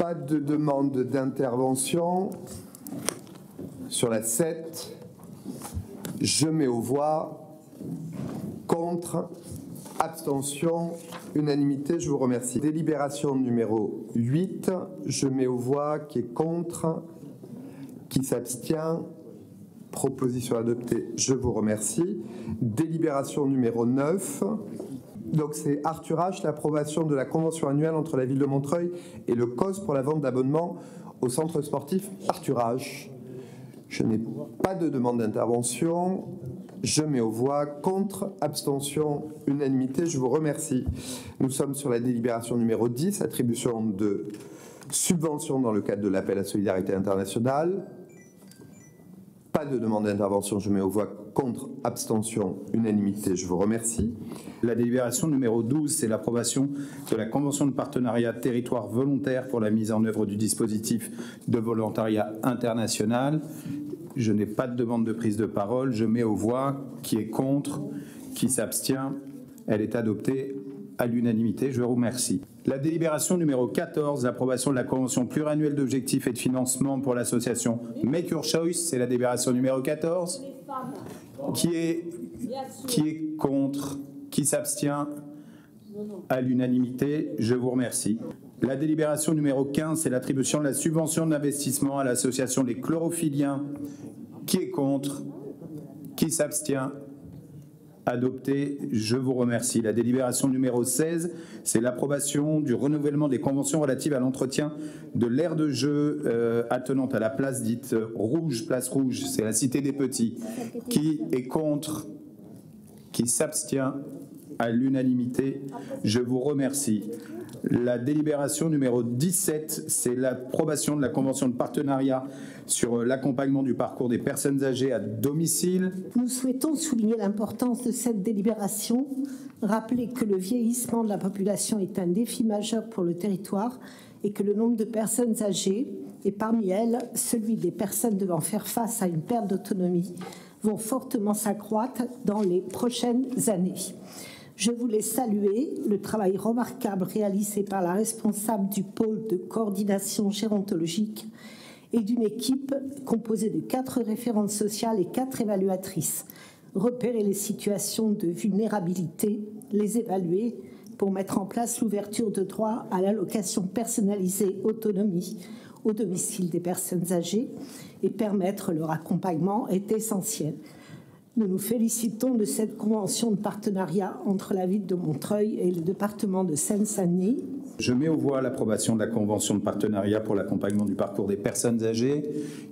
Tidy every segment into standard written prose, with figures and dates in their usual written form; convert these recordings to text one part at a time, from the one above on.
Pas de demande d'intervention. Sur la 7, je mets aux voix. Contre, abstention, unanimité, je vous remercie. Délibération numéro 8, je mets aux voix. Qui est contre, qui s'abstient, proposition adoptée, je vous remercie. Délibération numéro 9. Donc c'est Arthur H, l'approbation de la convention annuelle entre la ville de Montreuil et le COS pour la vente d'abonnements au centre sportif Arthur H. Je n'ai pas de demande d'intervention. Je mets aux voix. Contre, abstention, unanimité, je vous remercie. Nous sommes sur la délibération numéro 10, attribution de subventions dans le cadre de l'appel à solidarité internationale. Pas de demande d'intervention, je mets aux voix. Contre, abstention, unanimité, je vous remercie. La délibération numéro 12, c'est l'approbation de la convention de partenariat territoire volontaire pour la mise en œuvre du dispositif de volontariat international. Je n'ai pas de demande de prise de parole, je mets aux voix. Qui est contre, qui s'abstient, elle est adoptée à l'unanimité, je vous remercie. La délibération numéro 14, l'approbation de la convention pluriannuelle d'objectifs et de financement pour l'association Make Your Choice, c'est la délibération numéro 14. Qui est contre, qui s'abstient, à l'unanimité, je vous remercie. La délibération numéro 15, c'est l'attribution de la subvention d'investissement à l'association des chlorophylliens. Qui est contre, qui s'abstient, adopté, je vous remercie. La délibération numéro 16, c'est l'approbation du renouvellement des conventions relatives à l'entretien de l'aire de jeu attenante à la place dite rouge, place rouge, c'est la Cité des Petits. Qui est contre, qui s'abstient, à l'unanimité, je vous remercie. La délibération numéro 17, c'est l'approbation de la convention de partenariat sur l'accompagnement du parcours des personnes âgées à domicile. Nous souhaitons souligner l'importance de cette délibération, rappeler que le vieillissement de la population est un défi majeur pour le territoire et que le nombre de personnes âgées, et parmi elles celui des personnes devant faire face à une perte d'autonomie, vont fortement s'accroître dans les prochaines années. Je voulais saluer le travail remarquable réalisé par la responsable du pôle de coordination gérontologique et d'une équipe composée de 4 référentes sociales et 4 évaluatrices. Repérer les situations de vulnérabilité, les évaluer pour mettre en place l'ouverture de droit à l'allocation personnalisée autonomie au domicile des personnes âgées et permettre leur accompagnement est essentiel. Nous nous félicitons de cette convention de partenariat entre la ville de Montreuil et le département de Seine-Saint-Denis. Je mets aux voix l'approbation de la convention de partenariat pour l'accompagnement du parcours des personnes âgées.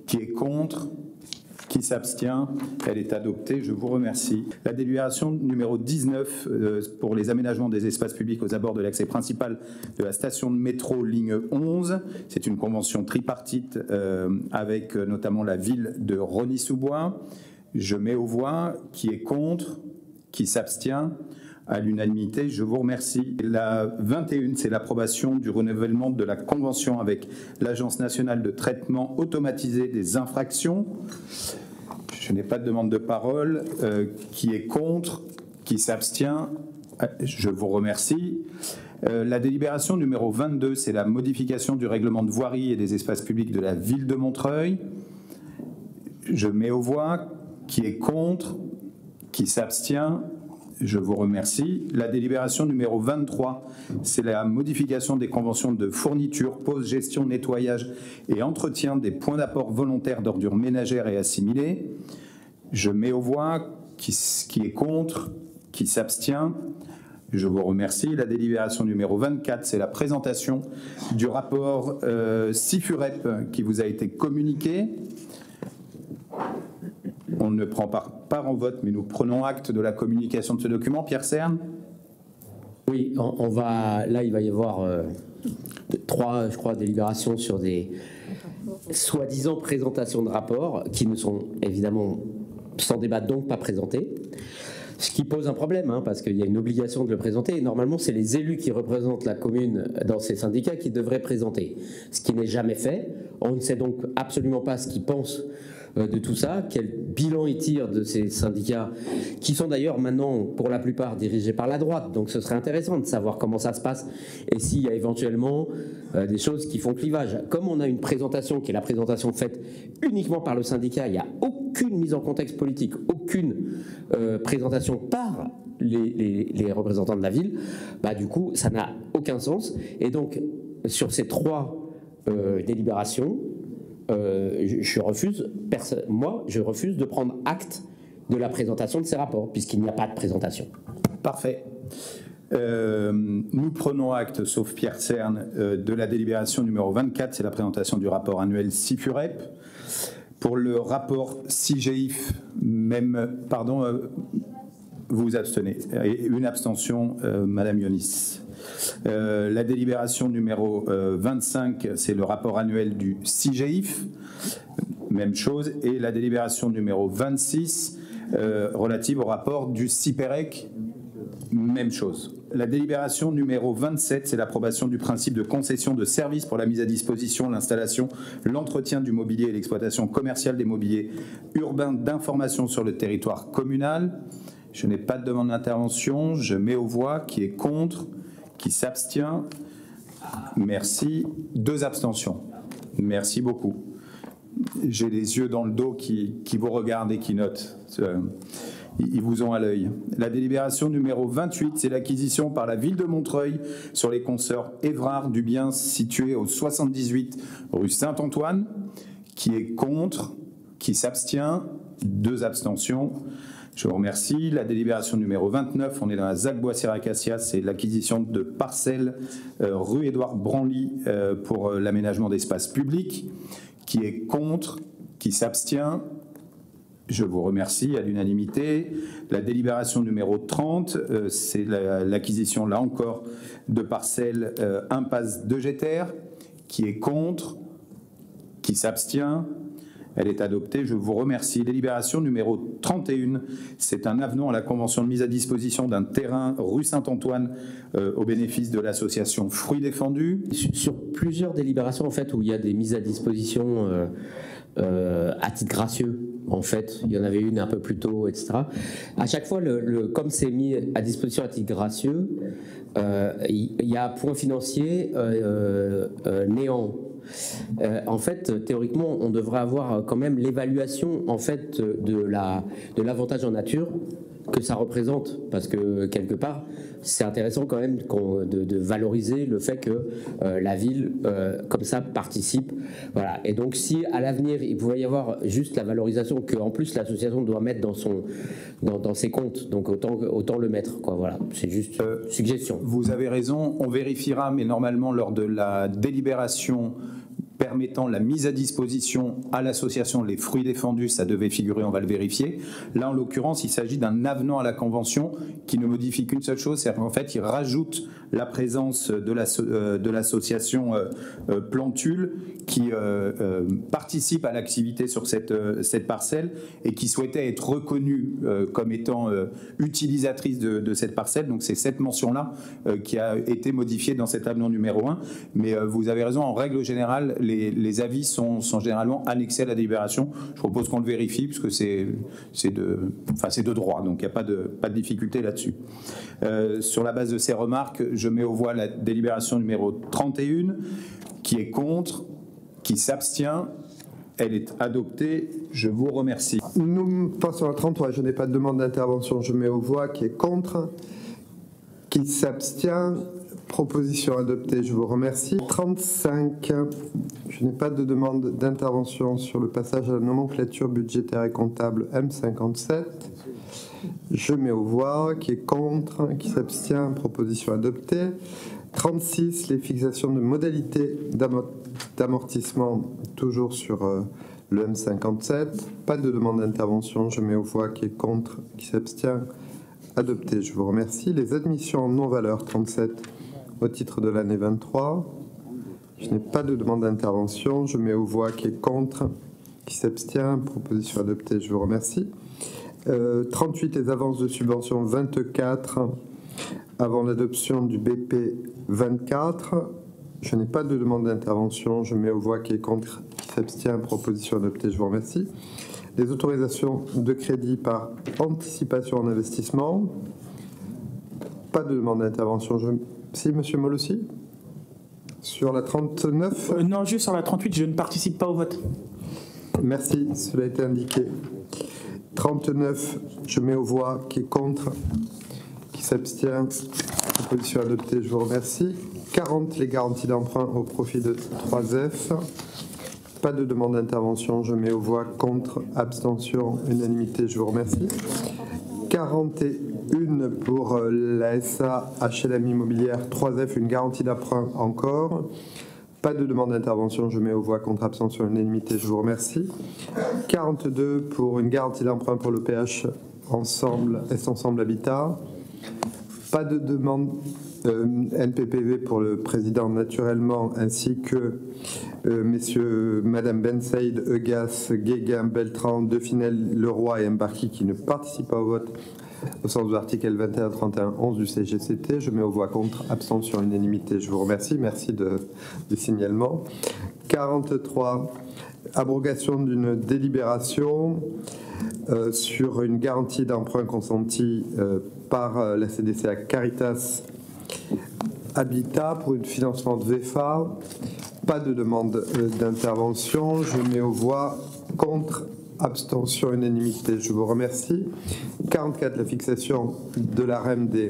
Qui est contre, qui s'abstient, elle est adoptée, je vous remercie. La délibération numéro 19 pour les aménagements des espaces publics aux abords de l'accès principal de la station de métro ligne 11. C'est une convention tripartite avec notamment la ville de Rosny-sous-Bois. Je mets aux voix. Qui est contre, qui s'abstient, à l'unanimité, je vous remercie. La 21, c'est l'approbation du renouvellement de la convention avec l'Agence nationale de traitement automatisé des infractions. Je n'ai pas de demande de parole. Qui est contre, qui s'abstient, je vous remercie. La délibération numéro 22, c'est la modification du règlement de voirie et des espaces publics de la ville de Montreuil. Je mets aux voix. Qui est contre, qui s'abstient, je vous remercie. La délibération numéro 23, c'est la modification des conventions de fourniture, pose, gestion, nettoyage et entretien des points d'apport volontaires d'ordures ménagères et assimilées. Je mets aux voix. Qui est contre, qui s'abstient, je vous remercie. La délibération numéro 24, c'est la présentation du rapport CIFUREP qui vous a été communiqué. On ne prend pas part en vote, mais nous prenons acte de la communication de ce document. Pierre Cerne. Oui, là, il va y avoir 3, je crois, délibérations sur des soi-disant présentations de rapports qui ne sont évidemment, sans débat, donc pas présentés. Ce qui pose un problème, parce qu'il y a une obligation de le présenter. Et normalement, c'est les élus qui représentent la commune dans ces syndicats qui devraient présenter. Ce qui n'est jamais fait. On ne sait donc absolument pas ce qu'ils pensent de tout ça, quel bilan ils tirent de ces syndicats, qui sont d'ailleurs maintenant pour la plupart dirigés par la droite, donc ce serait intéressant de savoir comment ça se passe et s'il y a éventuellement des choses qui font clivage. Comme on a une présentation qui est la présentation faite uniquement par le syndicat, il n'y a aucune mise en contexte politique, aucune présentation par les représentants de la ville, bah, du coup ça n'a aucun sens. Et donc sur ces 3 délibérations, je refuse de prendre acte de la présentation de ces rapports, puisqu'il n'y a pas de présentation. Parfait. Nous prenons acte, sauf Pierre Cerne, de la délibération numéro 24, c'est la présentation du rapport annuel CIFUREP. Pour le rapport CIGEIF, vous vous abstenez. Et une abstention, Madame Yonis. La délibération numéro 25, c'est le rapport annuel du CIGEIF, même chose. Et la délibération numéro 26, relative au rapport du CIPEREC, même chose. La délibération numéro 27, c'est l'approbation du principe de concession de services pour la mise à disposition, l'installation, l'entretien du mobilier et l'exploitation commerciale des mobiliers urbains d'information sur le territoire communal. Je n'ai pas de demande d'intervention. Je mets aux voix. Qui est contre? Qui s'abstient? Merci. 2 abstentions. Merci beaucoup. J'ai les yeux dans le dos qui vous regardent et qui notent. Ils vous ont à l'œil. La délibération numéro 28, c'est l'acquisition par la ville de Montreuil sur les consorts Évrard du bien situé au 78 rue Saint-Antoine. Qui est contre? Qui s'abstient? 2 abstentions. Je vous remercie. La délibération numéro 29, on est dans la ZAC Boissière-Acacias, c'est l'acquisition de parcelles rue Édouard Branly pour l'aménagement d'espaces publics. Qui est contre? Qui s'abstient? Je vous remercie à l'unanimité. La délibération numéro 30, c'est l'acquisition, là encore, de parcelles impasse de Jeter. Qui est contre? Qui s'abstient? Elle est adoptée, je vous remercie. Délibération numéro 31, c'est un avenant à la convention de mise à disposition d'un terrain rue Saint-Antoine au bénéfice de l'association Fruits Défendus. Sur plusieurs délibérations en fait où il y a des mises à disposition à titre gracieux, en fait, il y en avait une un peu plus tôt, etc. À chaque fois, comme c'est mis à disposition à titre gracieux, il y a point financier néant. En fait, théoriquement, on devrait avoir quand même l'évaluation en fait de l'avantage en nature que ça représente, parce que quelque part, c'est intéressant quand même de valoriser le fait que la ville, comme ça, participe. Voilà. Et donc, si à l'avenir, il pouvait y avoir juste la valorisation que, en plus, l'association doit mettre dans ses comptes, donc autant le mettre, quoi. Voilà. C'est juste une suggestion. Vous avez raison. On vérifiera, mais normalement, lors de la délibération permettant la mise à disposition à l'association Les Fruits Défendus, ça devait figurer, on va le vérifier. Là, en l'occurrence, il s'agit d'un avenant à la convention qui ne modifie qu'une seule chose, c'est qu'en fait, il rajoute la présence de l'association Plantule qui participe à l'activité sur cette parcelle et qui souhaitait être reconnue comme étant utilisatrice de cette parcelle. Donc, c'est cette mention-là qui a été modifiée dans cet avenant numéro 1. Mais vous avez raison, en règle générale, les avis sont généralement annexés à la délibération. Je propose qu'on le vérifie, puisque c'est de droit, donc il n'y a pas de difficulté là-dessus. Sur la base de ces remarques, je mets aux voix la délibération numéro 31. Qui est contre? Qui s'abstient? Elle est adoptée. Je vous remercie. Nous passons à 33. Je n'ai pas de demande d'intervention. Je mets aux voix. Qui est contre? Qui s'abstient? Proposition adoptée, je vous remercie. 35, je n'ai pas de demande d'intervention sur le passage à la nomenclature budgétaire et comptable M57. Je mets aux voix. Qui est contre? Qui s'abstient? Proposition adoptée. 36, les fixations de modalités d'amortissement, toujours sur le M57. Pas de demande d'intervention, je mets aux voix. Qui est contre? Qui s'abstient? Adopté, je vous remercie. Les admissions non valeur 37 au titre de l'année 23. Je n'ai pas de demande d'intervention, je mets aux voix. Qui est contre? Qui s'abstient? Proposition adoptée, je vous remercie. 38, les avances de subvention 24 avant l'adoption du BP 24. Je n'ai pas de demande d'intervention. Je mets aux voix qui est contre, qui s'abstient. Proposition adoptée. Je vous remercie. Les autorisations de crédit par anticipation en investissement. Pas de demande d'intervention. Si, monsieur Moll aussi. Sur la 39 Non, juste sur la 38, je ne participe pas au vote. Merci, cela a été indiqué. 39, je mets aux voix qui est contre, qui s'abstient. Proposition adoptée, je vous remercie. 40, les garanties d'emprunt au profit de 3F. Pas de demande d'intervention, je mets aux voix contre, abstention, unanimité, je vous remercie. 41 pour la SA HLM Immobilière 3F, une garantie d'emprunt encore. Pas de demande d'intervention, je mets aux voix contre, abstention, unanimité, je vous remercie. 42 pour une garantie d'emprunt pour le PH Ensemble, Ensemble Habitat. Pas de demande NPPV pour le président naturellement, ainsi que messieurs, madame Ben Saïd, Eugas, Guéguin, Beltran, Definel, Leroy et Mbarki qui ne participent pas au vote au sens de l'article 21, 31, 11 du CGCT. Je mets aux voix contre, abstention, unanimité. Je vous remercie. Merci du signalement. 43, abrogation d'une délibération sur une garantie d'emprunt consentie par la CDC à Caritas Habitat pour un financement de VEFA. Pas de demande d'intervention. Je mets aux voix contre, abstention, unanimité. Je vous remercie. 44, la fixation de la REM des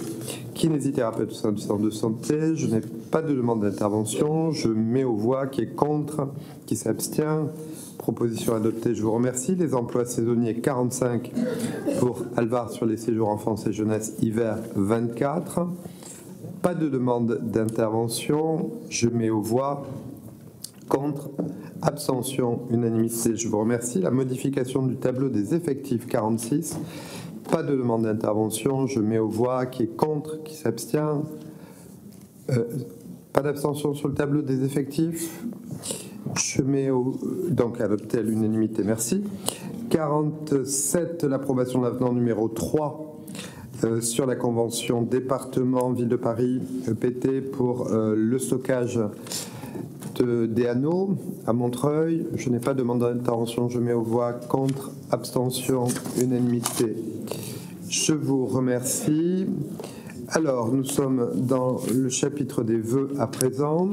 kinésithérapeutes au sein du centre de santé. Je n'ai pas de demande d'intervention. Je mets aux voix qui est contre, qui s'abstient. Proposition adoptée, je vous remercie. Les emplois saisonniers, 45 pour Alvar sur les séjours enfance et jeunesse hiver 24. Pas de demande d'intervention. Je mets aux voix contre, abstention, unanimité, je vous remercie. La modification du tableau des effectifs 46. Pas de demande d'intervention. Je mets aux voix qui est contre, qui s'abstient. Pas d'abstention sur le tableau des effectifs. Je mets donc adopté à l'unanimité, merci. 47, l'approbation de l'avenant numéro 3 sur la convention département Ville de Paris EPT pour le stockage des anneaux à Montreuil. Je n'ai pas de demande d'intervention. Je mets aux voix contre, abstention, unanimité. Je vous remercie. Alors, nous sommes dans le chapitre des vœux à présent.